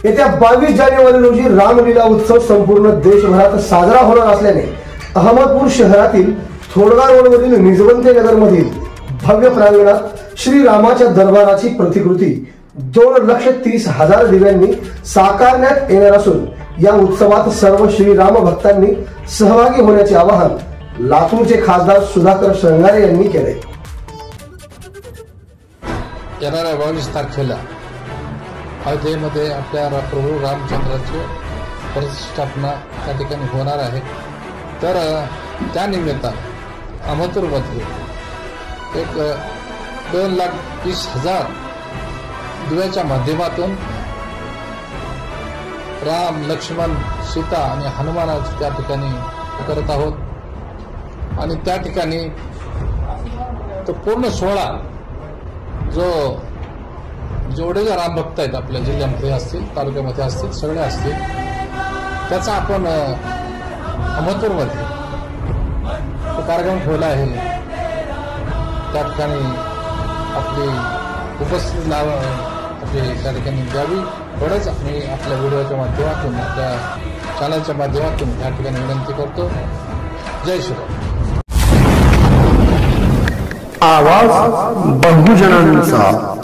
येत्या 22 जानेवारी रोजी रामलीला उत्सव संपूर्ण देशभरात साजरा होणार असल्याने अहमदपूर शहरातील थोडगा रोडवरील निजवंते नगर मधील भव्य प्रांगणात श्रीरामाच्या दरबाराची प्रतिकृती 2,30,000 दिव्यांनी साकारण्यात येणार असून या उत्सवात सर्व श्रीराम भक्तांनी सहभागी होण्याचे आवाहन लातूरचे खासदार सुधाकर श्रंगारे यांनी केले। येणाऱ्या 22 तारखेला अयोध्येमध्ये आपल्या प्रभू रामचंद्राची प्रतिष्ठापना त्या ठिकाणी होणार आहे। तर त्या निमित्तानं अहमदपूरमध्ये एक 2,20,000 दिव्याच्या माध्यमातून राम, लक्ष्मण, सीता आणि हनुमानाची त्या ठिकाणी करत आहोत। आणि त्या ठिकाणी तो पूर्ण सोहळा जेवढे राम भक्त आहेत आपल्या जिल्ह्यामध्ये असतील, तालुक्यामध्ये असतील, सगळे असतील, त्याचा आपण अहमदपूरमध्ये तो कार्यक्रम ठेवला आहे। त्या ठिकाणी आपली उपस्थिती आपली त्या ठिकाणी द्यावी एवढंच मी आपल्या व्हिडिओच्या माध्यमातून, आपल्या चॅनलच्या माध्यमातून या ठिकाणी विनंती करतो। जय श्रीराम। आवाज बहुजनांचा।